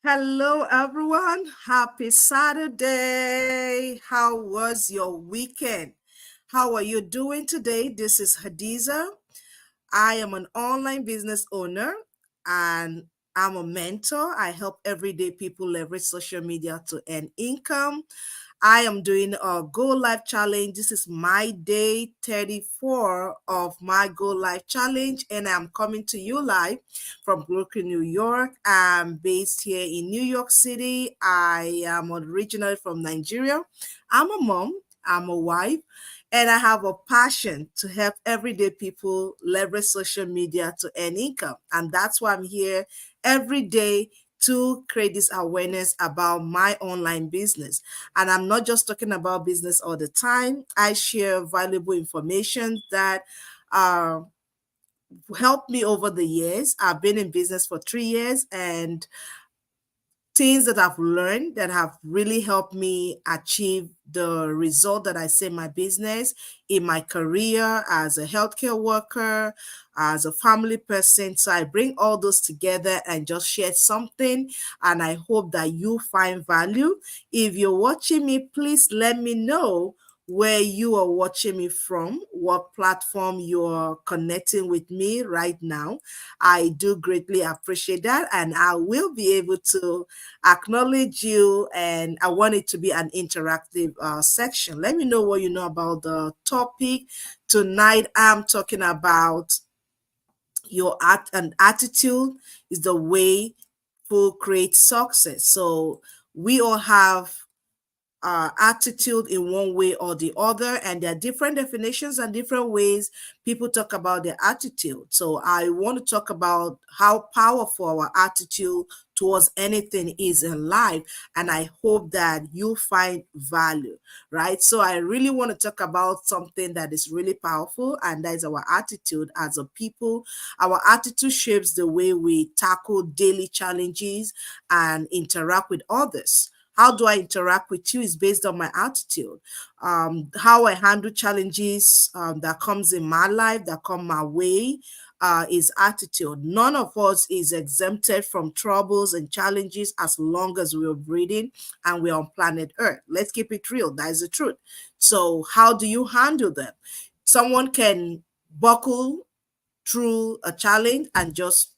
Hello, everyone. Happy Saturday. How was your weekend? How are you doing today? This is Hadiza. I am an online business owner and I'm a mentor. I help everyday people leverage social media to earn income. I am doing a Go Live challenge. This is my day 34 of my Go Live challenge, and I'm coming to you live from Brooklyn, New York. I'm based here in New York City. I am originally from Nigeria. I'm a mom, I'm a wife, and I have a passion to help everyday people leverage social media to earn income. And that's why I'm here every day to create this awareness about my online business. And I'm not just talking about business all the time. I share valuable information that uh, helped me over the years. I've been in business for 3 years, and things that I've learned that have really helped me achieve the result that I say in my business, in my career as a healthcare worker, as a family person. So I bring all those together and just share something. And I hope that you find value. If you're watching me, please let me know where you are watching me from, what platform you're connecting with me right now. I do greatly appreciate that, and I will be able to acknowledge you, and I want it to be an interactive section. Let me know what you know about the topic. Tonight, I'm talking about your art and attitude is the way to create success. So we all have attitude in one way or the other, and there are different definitions and different ways people talk about their attitude. So I want to talk about how powerful our attitude towards anything is in life, and I hope that you find value, right? So I really want to talk about something that is really powerful, and that is our attitude as a people. Our attitude shapes the way we tackle daily challenges and interact with others. How do I interact with you is based on my attitude. How I handle challenges that comes in my life, that come my way, is attitude. None of us is exempted from troubles and challenges as long as we're breathing and we're on planet Earth. Let's keep it real. That is the truth. So how do you handle them? Someone can buckle through a challenge and just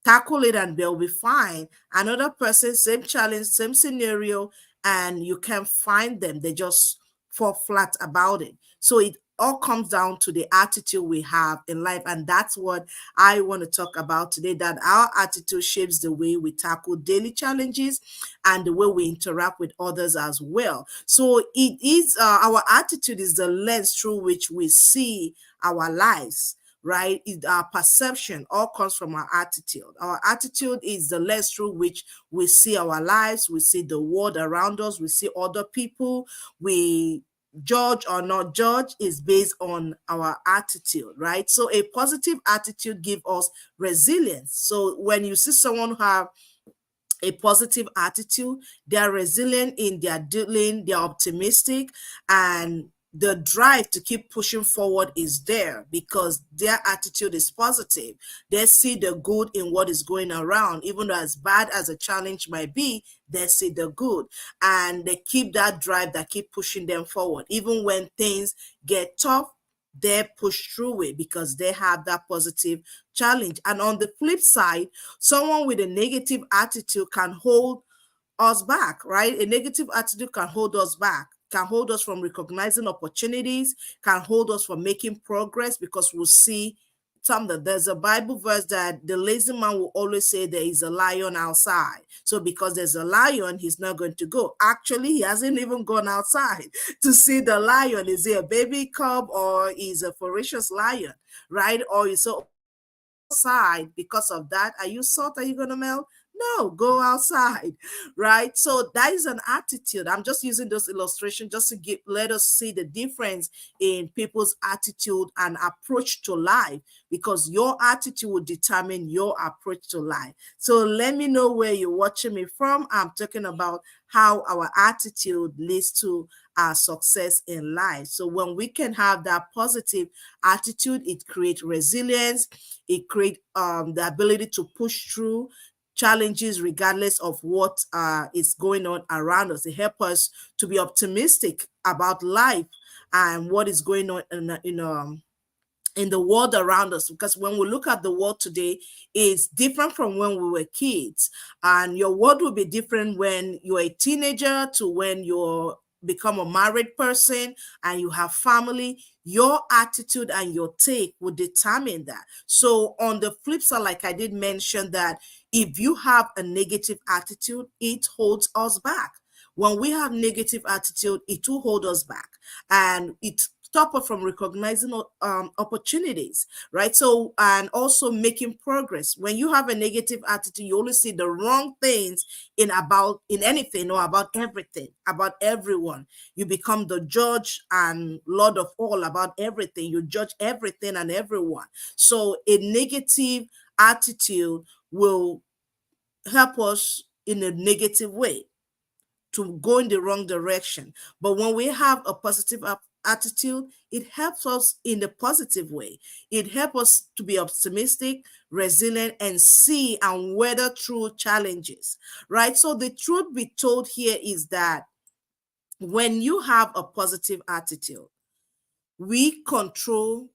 tackle it and they'll be fine. Another person, same challenge, same scenario, and you can't find them. They just fall flat about it. So it all comes down to the attitude we have in life. And that's what I want to talk about today, that our attitude shapes the way we tackle daily challenges and the way we interact with others as well. So it is our attitude is the lens through which we see our lives, right? Our perception all comes from our attitude. Our attitude is the lens through which we see our lives, we see the world around us, we see other people, we judge or not judge is based on our attitude, right? So a positive attitude gives us resilience. So when you see someone have a positive attitude, they are resilient in their dealing, they're optimistic, and the drive to keep pushing forward is there because their attitude is positive. They see the good in what is going around, even though as bad as a challenge might be, they see the good and they keep that drive that keep pushing them forward. Even when things get tough, they push through it because they have that positive challenge. And on the flip side, someone with a negative attitude can hold us back, right? A negative attitude can hold us back, can hold us from recognizing opportunities, can hold us from making progress because we'll see something. There's a Bible verse that the lazy man will always say there is a lion outside. So because there's a lion, he's not going to go. Actually, he hasn't even gone outside to see the lion. Is he a baby cub or is a ferocious lion, right? Or is so outside because of that. Are you salt? Are you going to melt? No, go outside, right? So that is an attitude. I'm just using those illustrations just to let us see the difference in people's attitude and approach to life, because your attitude will determine your approach to life. So let me know where you're watching me from. I'm talking about how our attitude leads to our success in life. So when we can have that positive attitude, it creates resilience, it creates the ability to push through challenges regardless of what is going on around us. It helps us to be optimistic about life and what is going on in the world around us, because when we look at the world today, it's different from when we were kids, and your world will be different when you're a teenager to when you're become a married person and you have family. Your attitude and your take will determine that. So on the flip side, like I did mention, that if you have a negative attitude, it holds us back. When we have negative attitude, it will hold us back, and it stop us from recognizing opportunities, right? So, and also making progress. When you have a negative attitude, you only see the wrong things in anything or about everything, about everyone. You become the judge and lord of all about everything. You judge everything and everyone. So a negative attitude will help us in a negative way to go in the wrong direction. But when we have a positive attitude, it helps us in the positive way. It helps us to be optimistic, resilient, and see and weather through challenges, right? So the truth be told here is that when you have a positive attitude, we control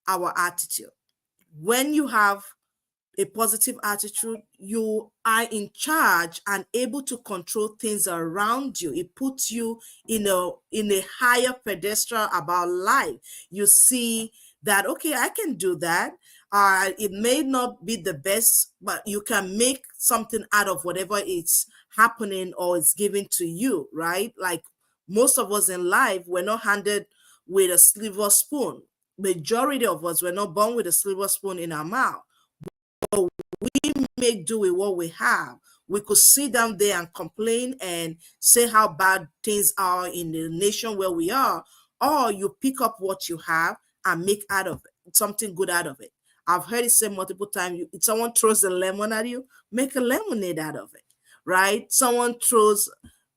our attitude. When you have a positive attitude, you are in charge and able to control things around you. It puts you in a higher pedestal about life. You see that, okay, I can do that. It may not be the best, but you can make something out of whatever is happening or is given to you, right? Like most of us in life, we're not handed with a silver spoon. Majority of us were not born with a silver spoon in our mouth. We make do with what we have. We could sit down there and complain and say how bad things are in the nation where we are, or you pick up what you have and make out of it something good out of it. I've heard it said multiple times, if someone throws a lemon at you, make a lemonade out of it, right? Someone throws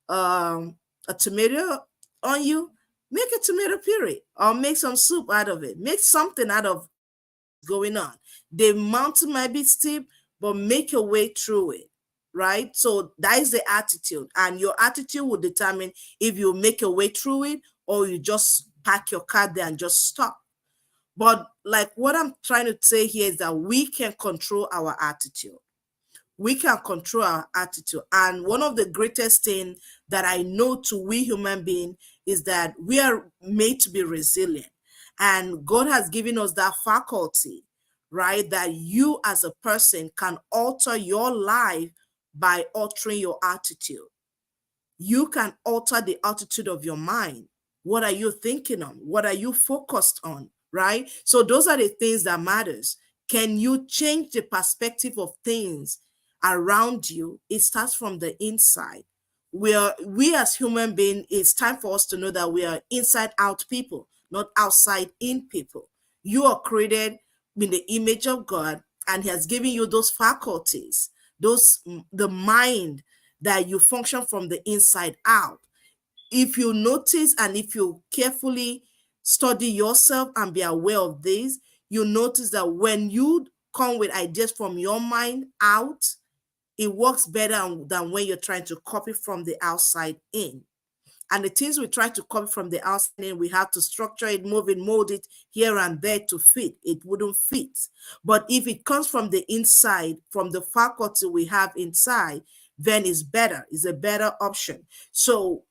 a tomato on you, make a tomato puree or make some soup out of it. Make something out of what's going on. The mountain might be steep, but make your way through it, right? So that is the attitude, and your attitude will determine if you make your way through it or you just pack your car there and just stop. But like what I'm trying to say here is that we can control our attitude. We can control our attitude. And one of the greatest thing that I know to we human being is that we are made to be resilient. And God has given us that faculty, right? That you as a person can alter your life by altering your attitude. You can alter the attitude of your mind. What are you thinking on? What are you focused on? Right? So those are the things that matters. Can you change the perspective of things around you? It starts from the inside. We as human beings, it's time for us to know that we are inside out people, not outside in people. You are created in the image of God, and He has given you those faculties, those the mind, that you function from the inside out. If you notice and if you carefully study yourself and be aware of this, you notice that when you come with ideas from your mind out, it works better than when you're trying to copy from the outside in. And the things we try to copy from the outside in, we have to structure it, move it, mold it here and there to fit. It wouldn't fit. But if it comes from the inside, from the faculty we have inside, then it's better. It's a better option. So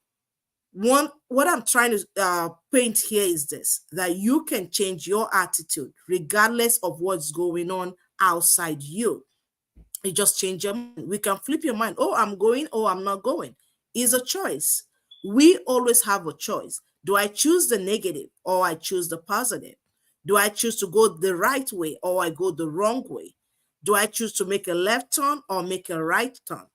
what I'm trying to paint here is this, that you can change your attitude regardless of what's going on outside you. You just change your mind. We can flip your mind. Oh, I'm going. Oh, I'm not going. It's a choice. We always have a choice. Do I choose the negative or I choose the positive? Do I choose to go the right way or I go the wrong way? Do I choose to make a left turn or make a right turn?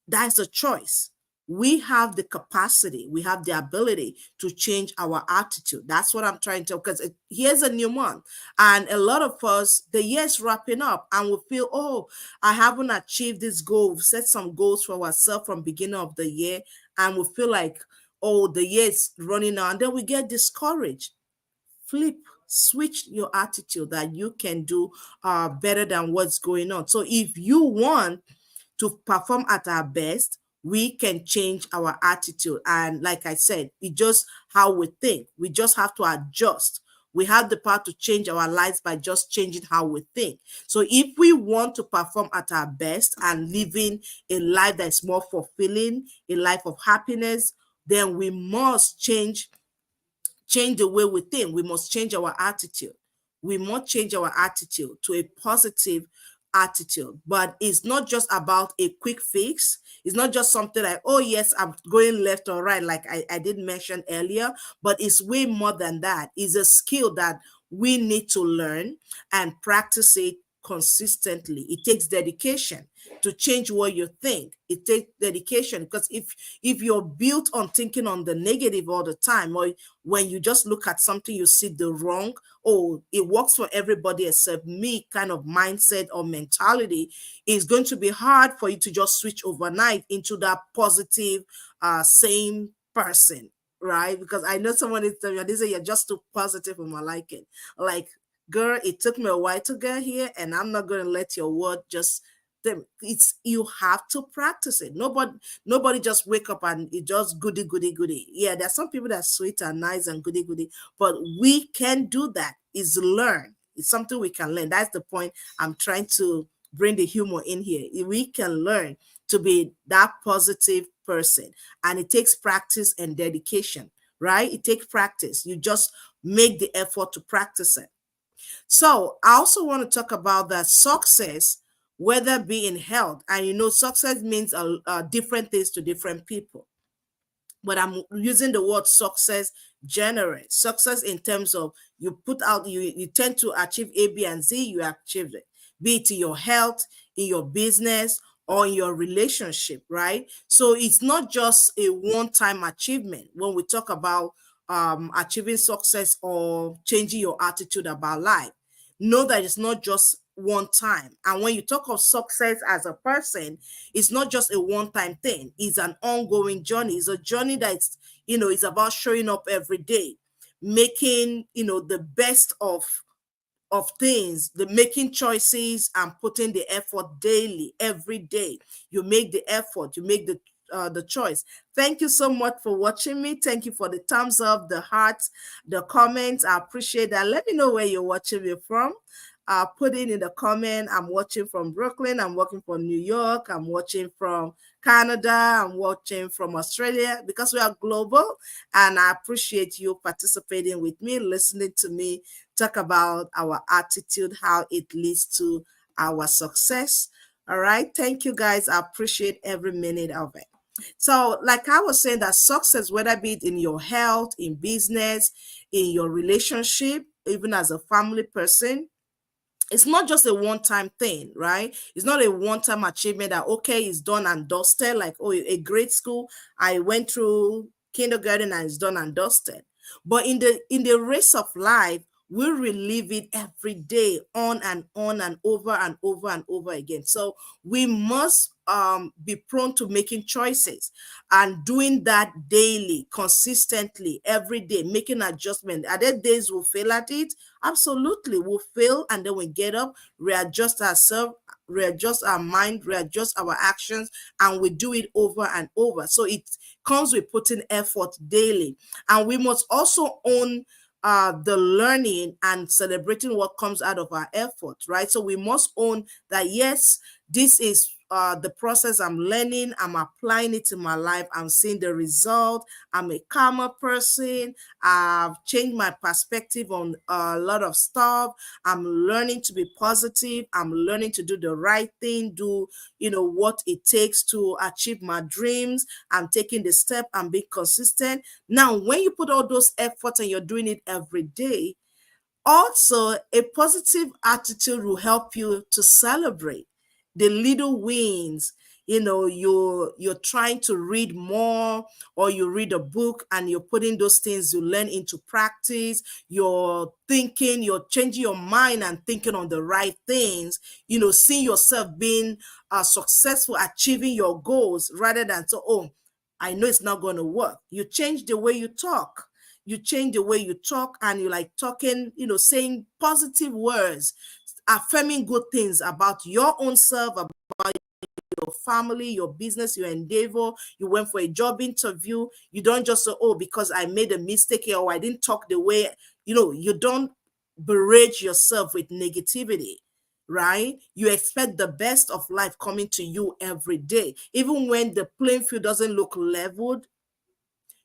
That's a choice. We have the capacity, we have the ability to change our attitude. That's what I'm trying to, because here's a new month. And a lot of us, the year's wrapping up and we feel, oh, I haven't achieved this goal. We've set some goals for ourselves from beginning of the year. And we feel like, oh, the year is running out. And then we get discouraged. Flip, switch your attitude that you can do better than what's going on. So if you want to perform at our best, we can change our attitude. And like I said, it's just how we think. We just have to adjust. We have the power to change our lives by just changing how we think. So if we want to perform at our best and living a life that's more fulfilling, a life of happiness, then we must change the way we think. We must change our attitude. We must change our attitude to a positive attitude. But it's not just about a quick fix. It's not just something like, oh, yes, I'm going left or right, like I did mention earlier, but it's way more than that. It's a skill that we need to learn and practice it consistently. It takes dedication to change what you think. It takes dedication, because if you're built on thinking on the negative all the time, or when you just look at something you see the wrong, oh, it works for everybody except me kind of mindset or mentality, is going to be hard for you to just switch overnight into that positive same person, right? Because I know someone is telling me, they say you're just too positive for my liking. Like, girl, it took me a while to get here, and I'm not going to let your word just them. It's, you have to practice it. Nobody just wake up and it just goody goody goody. Yeah, there's some people that sweet and nice and goody goody, but we can do that. Is learn. It's something we can learn. That's the point I'm trying to bring the humor in here. We can learn to be that positive person, and it takes practice and dedication, right? It takes practice. You just make the effort to practice it. So I also want to talk about that success, whether be in health, and success means different things to different people, but I'm using the word success generally. Success in terms of you put out, you tend to achieve A, B, and Z, you achieved it, be it in your health, in your business, or in your relationship, right? So it's not just a one-time achievement when we talk about achieving success or changing your attitude about life. Know that it's not just one time. And when you talk of success as a person, it's not just a one-time thing. It's an ongoing journey. It's a journey that's, it's about showing up every day, making, the best of things, the making choices and putting the effort daily, every day. You make the effort, you make the choice. Thank you so much for watching me. Thank you for the thumbs up, the hearts, the comments. I appreciate that. Let me know where you're watching me from. Put it in the comment. I'm watching from Brooklyn. I'm working from New York. I'm watching from Canada. I'm watching from Australia, because we are global. And I appreciate you participating with me, listening to me talk about our attitude, how it leads to our success. All right. Thank you, guys. I appreciate every minute of it. So, like I was saying, that success, whether be it in your health, in business, in your relationship, even as a family person, it's not just a one-time thing, right? It's not a one-time achievement that, okay, it's done and dusted, like, oh, a great school, I went through kindergarten and it's done and dusted. But in the race of life, we relive it every day, on and over and over and over again. So we must be prone to making choices and doing that daily, consistently, every day, making adjustment. Are there days we'll fail at it? Absolutely, we'll fail, and then we get up, readjust ourselves, readjust our mind, readjust our actions, and we do it over and over. So it comes with putting effort daily. And we must also own the learning and celebrating what comes out of our efforts, right? So we must own that, yes, this is the process. I'm learning, I'm applying it to my life, I'm seeing the result, I'm a calmer person, I've changed my perspective on a lot of stuff, I'm learning to be positive, I'm learning to do the right thing, do what it takes to achieve my dreams, I'm taking the step, I'm being consistent. Now, when you put all those efforts and you're doing it every day, also a positive attitude will help you to celebrate the little wins. You're trying to read more, or you read a book and you're putting those things you learn into practice. You're thinking, you're changing your mind and thinking on the right things, seeing yourself being successful, achieving your goals, rather than, so, oh, I know it's not going to work. You change the way you talk. You change the way you talk, and you like talking, saying positive words, affirming good things about your own self, about your family, your business, your endeavor. You went for a job interview. You don't just say, oh, because I made a mistake here or I didn't talk the way, you don't berate yourself with negativity, right? You expect the best of life coming to you every day. Even when the playing field doesn't look leveled,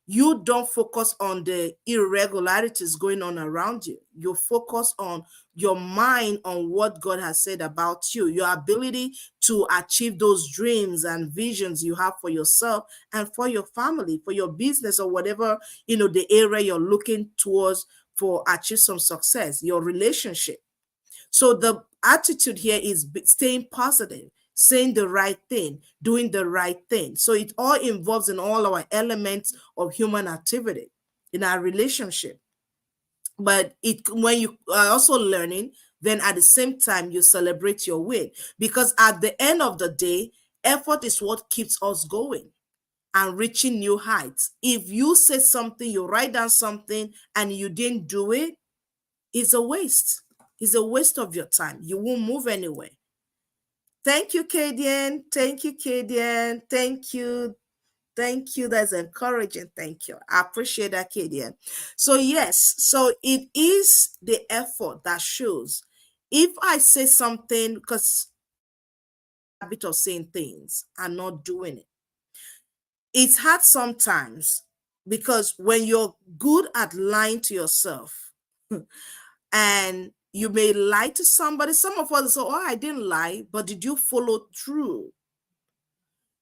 you don't focus on the irregularities going on around you. You focus on your mind, on what God has said about you, your ability to achieve those dreams and visions you have for yourself and for your family, for your business, or whatever, the area you're looking towards for achieve some success, your relationship. So the attitude here is staying positive, saying the right thing, doing the right thing. So it all involves in all our elements of human activity in our relationship. But when you are also learning, then at the same time you celebrate your win, because at the end of the day, effort is what keeps us going and reaching new heights. If you say something, you write down something and you didn't do it, it's a waste. It's a waste of your time. You won't move anywhere. Thank you, Kadian. Thank you, Kadian. Thank you. Thank you. That's encouraging. Thank you. I appreciate that, Kadian. So, yes, so it is the effort that shows. If I say something, because habit of saying things and not doing it, it's hard sometimes, because when you're good at lying to yourself, and you may lie to somebody. Some of us say, oh, I didn't lie, but did you follow through?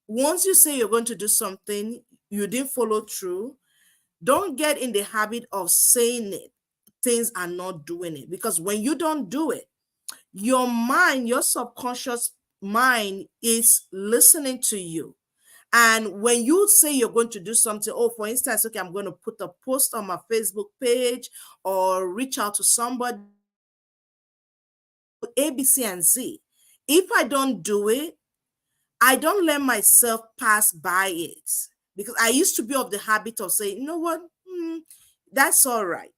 Once you say you're going to do something, you didn't follow through, don't get in the habit of saying it, things and not doing it. Because when you don't do it, your mind, your subconscious mind is listening to you. And when you say you're going to do something, oh, for instance, okay, I'm going to put a post on my Facebook page or reach out to somebody, A, B, C, and Z. If I don't do it, I don't let myself pass by it, because I used to be of the habit of saying, you know what, that's all right.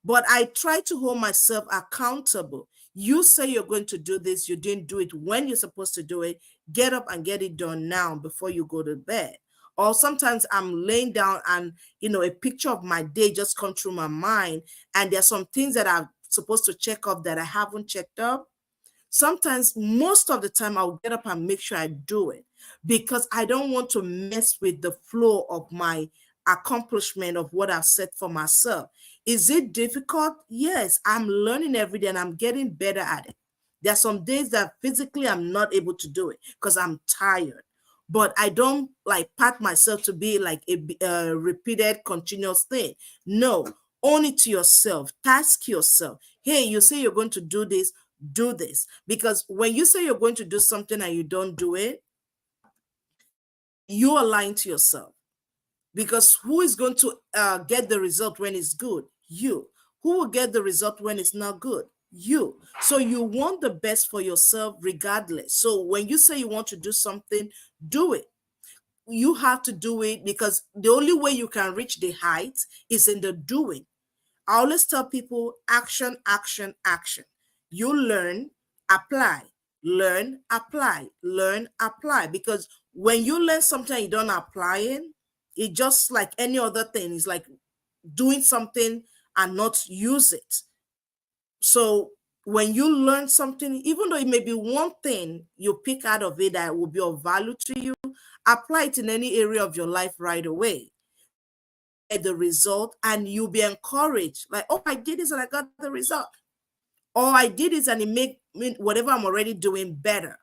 But I try to hold myself accountable. You say you're going to do this, you didn't do it when you're supposed to do it. Get up and get it done now before you go to bed. Or sometimes I'm laying down and, a picture of my day just come through my mind. And there's some things that I'm supposed to check off that I haven't checked up. Sometimes, most of the time, I'll get up and make sure I do it, because I don't want to mess with the flow of my accomplishment of what I've set for myself. Is it difficult? Yes, I'm learning every day and I'm getting better at it. There are some days that physically I'm not able to do it because I'm tired. But I don't like pat myself to be like a repeated continuous thing. No, own it to yourself. Task yourself. Hey, you say you're going to do this. Because when you say you're going to do something and you don't do it, you are lying to yourself. Because who is going to get the result when it's good? You. Who will get the result when it's not good? You. So you want the best for yourself regardless. So when you say you want to do something, do it. You have to do it, because the only way you can reach the heights is in the doing. I always tell people, action, action, action. You apply, learn, apply, learn, apply. Because when you learn something you don't apply it just like any other thing. It's like doing something and not use it. So when you learn something, even though it may be one thing you pick out of it that will be of value to you, apply it in any area of your life right away. Get the result and you'll be encouraged. Like, oh, I did this and I got the result. Or I did this and it made whatever I'm already doing better.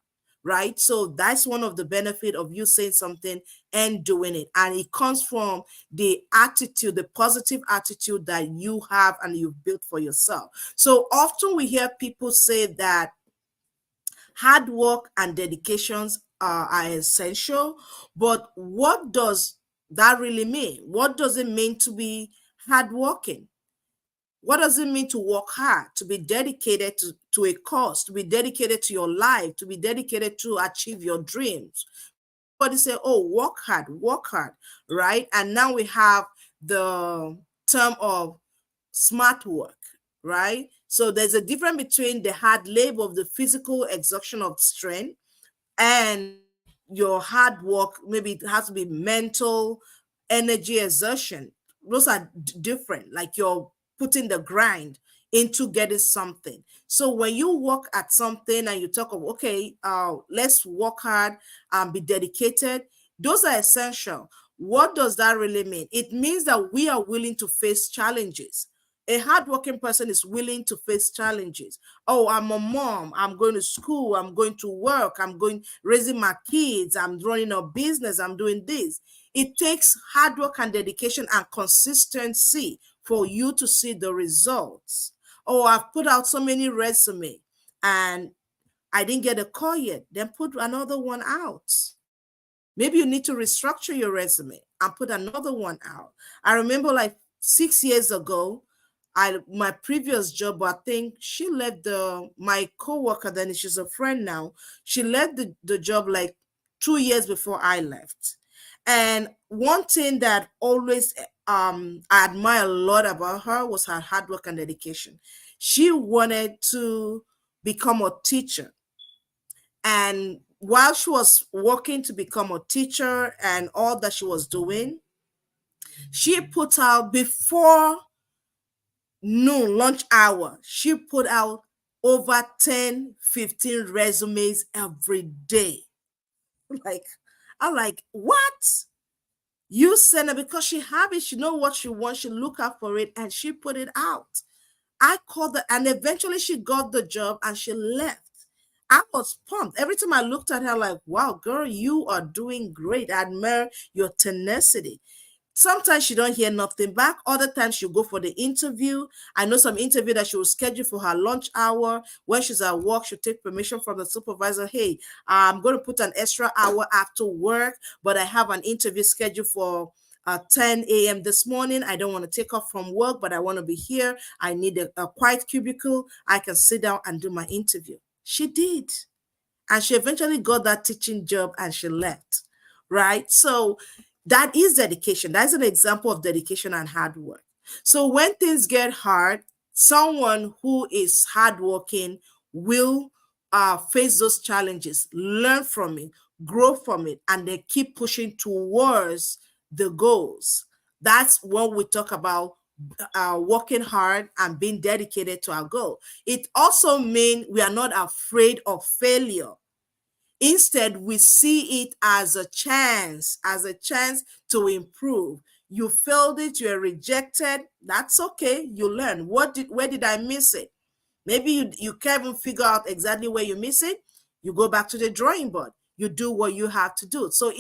Right? So that's one of the benefit of you saying something and doing it. And it comes from the attitude, the positive attitude that you have and you've built for yourself. So often we hear people say that hard work and dedications are essential, but what does that really mean? What does it mean to be hardworking? What does it mean to work hard, to be dedicated to a cause, to be dedicated to your life, to be dedicated to achieve your dreams? Everybody say, oh, work hard, right? And now we have the term of smart work, right? So there's a difference between the hard labor of the physical exertion of strength and your hard work, maybe it has to be mental energy exertion. Those are different. Like you're putting the grind into getting something. So when you work at something and you talk of, okay, let's work hard and be dedicated, those are essential. What does that really mean? It means that we are willing to face challenges. A hardworking person is willing to face challenges. Oh, I'm a mom. I'm going to school. I'm going to work. I'm going raising my kids. I'm running a business. I'm doing this. It takes hard work and dedication and consistency for you to see the results. Oh, I've put out so many resume and I didn't get a call yet. Then put another one out. Maybe you need to restructure your resume and put another one out. I remember like 6 years ago, my previous job, I think she left my coworker, then she's a friend now. She left the job like 2 years before I left. And one thing that always I admire a lot about her was her hard work and dedication. She wanted to become a teacher. And while she was working to become a teacher and all that she was doing, she put out before noon, lunch hour, she put out over 10, 15 resumes every day. Like, I'm like, what? You send her because she have it, she know what she wants, she look out for it, and she put it out. I called her, and eventually she got the job and she left. I was pumped. Every time I looked at her, like, wow, girl, you are doing great. I admire your tenacity. Sometimes she don't hear nothing back. Other times she'll go for the interview. I know some interview that she will schedule for her lunch hour. When she's at work, she'll take permission from the supervisor. Hey, I'm going to put an extra hour after work, but I have an interview scheduled for 10 a.m. this morning. I don't want to take off from work, but I want to be here. I need a quiet cubicle. I can sit down and do my interview. She did. And she eventually got that teaching job and she left. Right? So that is dedication. That's an example of dedication and hard work. So when things get hard, someone who is hardworking will face those challenges, learn from it, grow from it, and they keep pushing towards the goals. That's what we talk about working hard and being dedicated to our goal. It also means we are not afraid of failure. Instead, we see it as a chance to improve. You failed it, you are rejected. That's okay. You learn. Where did I miss it? Maybe you can't even figure out exactly where you miss it. You go back to the drawing board. You do what you have to do. So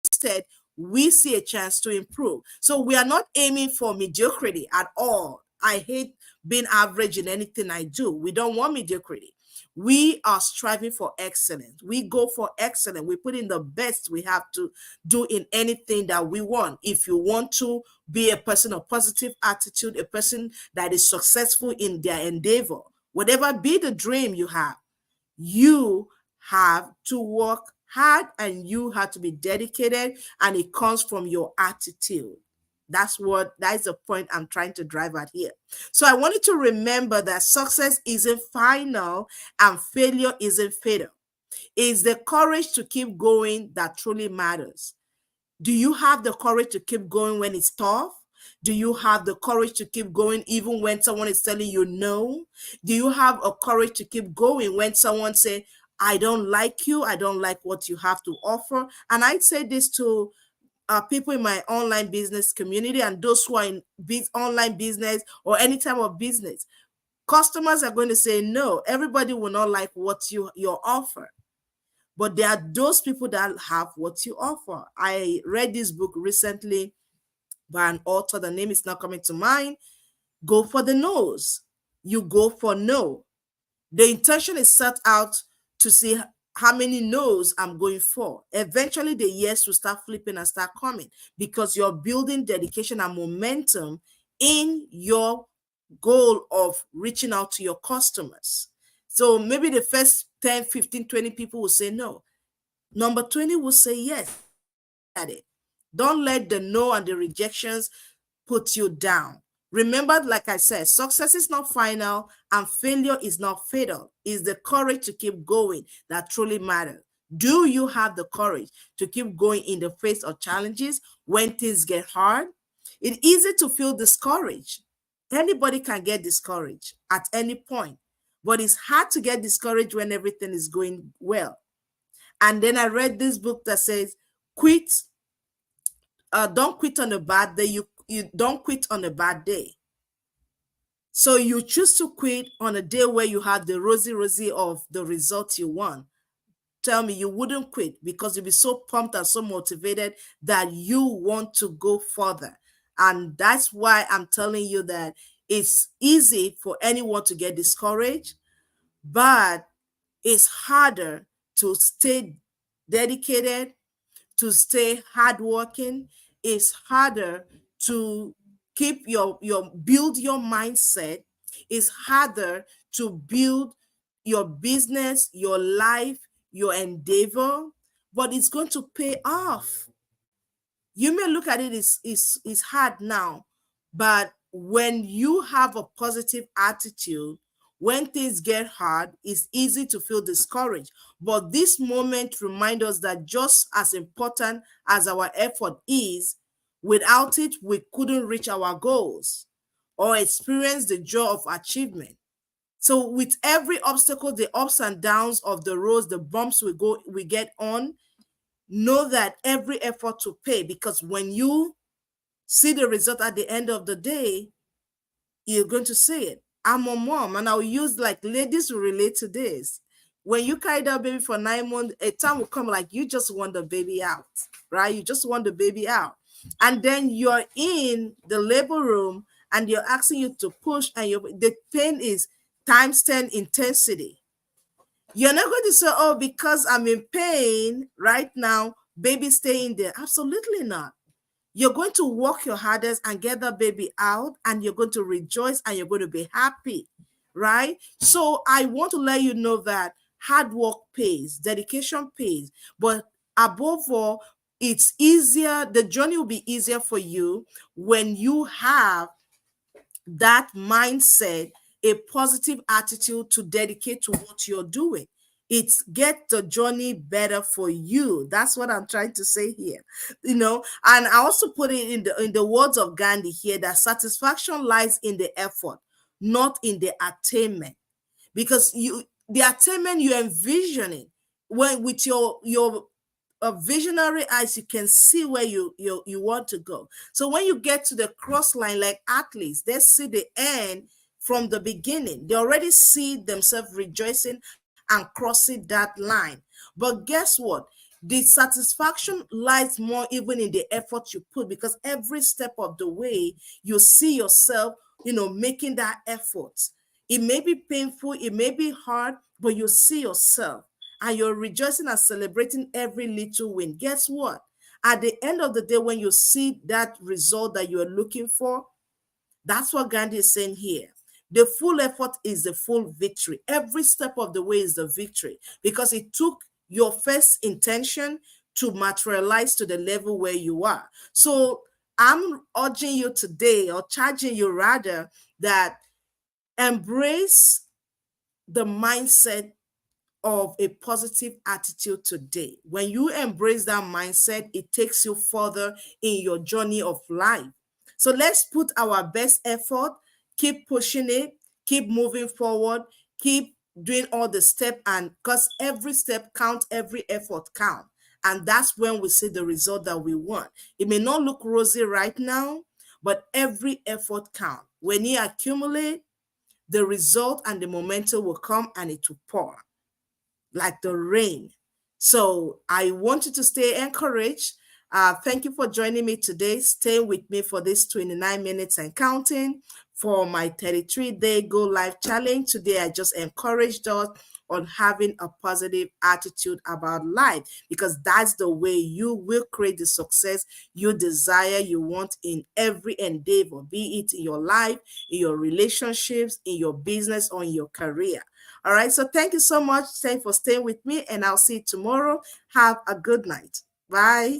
instead, we see a chance to improve. So we are not aiming for mediocrity at all. I hate being average in anything I do. We don't want mediocrity. We are striving for excellence. We go for excellence. We put in the best we have to do in anything that we want. If you want to be a person of positive attitude, a person that is successful in their endeavor, whatever be the dream you have to work hard and you have to be dedicated, and it comes from your attitude. That is the point I'm trying to drive at here. So I want you to remember that success isn't final and failure isn't fatal. It's the courage to keep going that truly matters. Do you have the courage to keep going when it's tough? Do you have the courage to keep going even when someone is telling you no? Do you have a courage to keep going when someone say, I don't like you, I don't like what you have to offer? And I'd say this to people in my online business community and those who are in online business or any type of business. Customers are going to say no. Everybody will not like what your offer. But there are those people that have what you offer. I read this book recently by an author. The name is not coming to mind. Go for the no's. You go for no. The intention is set out to see how many no's I'm going for. Eventually, the yes will start flipping and start coming because you're building dedication and momentum in your goal of reaching out to your customers. So maybe the first 10, 15, 20 people will say no. Number 20 will say yes at it. Don't let the no and the rejections put you down. Remember, like I said, success is not final and failure is not fatal. It's the courage to keep going that truly matters. Do you have the courage to keep going in the face of challenges when things get hard? It's easy to feel discouraged. Anybody can get discouraged at any point, but it's hard to get discouraged when everything is going well. And then I read this book that says, quit, don't quit on a bad day. You don't quit on a bad day. So you choose to quit on a day where you have the rosy of the results you want. Tell me you wouldn't quit because you'll be so pumped and so motivated that you want to go further. And that's why I'm telling you that it's easy for anyone to get discouraged, but it's harder to stay dedicated, to stay hardworking. It's harder to keep your build your mindset. It's harder to build your business, your life, your endeavor, but it's going to pay off. You may look at it is hard now, but when you have a positive attitude, when things get hard, it's easy to feel discouraged. But this moment reminds us that just as important as our effort is, without it, we couldn't reach our goals or experience the joy of achievement. So with every obstacle, the ups and downs of the roads, the bumps we get on, know that every effort to pay, because when you see the result at the end of the day, you're going to say it. I'm a mom, and I'll use, like, ladies will relate to this. When you carry that baby for 9 months, a time will come like you just want the baby out, right? You just want the baby out. And then you're in the labor room and you're asking you to push, and the pain is times 10 intensity. You're not going to say, oh, because I'm in pain right now, baby, stay in there. Absolutely not. You're going to work your hardest and get that baby out, and you're going to rejoice and you're going to be happy, right? So I want to let you know that hard work pays, dedication pays, but above all, it's easier. The journey will be easier for you when you have that mindset, a positive attitude to dedicate to what you're doing. It's get the journey better for you. That's what I'm trying to say here. And I also put it in the words of Gandhi here, that satisfaction lies in the effort, not in the attainment. Because the attainment you're envisioning, when with your visionary eyes, you can see where you want to go. So when you get to the cross line, like athletes, they see the end from the beginning. They already see themselves rejoicing and crossing that line. But guess what? The satisfaction lies more even in the effort you put, because every step of the way you see yourself, making that effort. It may be painful, it may be hard, but you see yourself and you're rejoicing and celebrating every little win. Guess what? At the end of the day, when you see that result that you're looking for, that's what Gandhi is saying here. The full effort is the full victory. Every step of the way is the victory, because it took your first intention to materialize to the level where you are. So I'm urging you today, or charging you rather, that embrace the mindset of a positive attitude today. When you embrace that mindset, it takes you further in your journey of life. So let's put our best effort, keep pushing it, keep moving forward, keep doing all the steps, and because every step counts, every effort counts. And that's when we see the result that we want. It may not look rosy right now, but every effort counts. When you accumulate, the result and the momentum will come, and it will pour like the rain. So I want you to stay encouraged. Thank you for joining me today. Stay with me for this 29 minutes and counting for my 33-day Go Live challenge. Today, I just encouraged us on having a positive attitude about life, because that's the way you will create the success you desire, you want in every endeavor, be it in your life, in your relationships, in your business, or in your career. All right. So thank you so much for staying with me, and I'll see you tomorrow. Have a good night. Bye.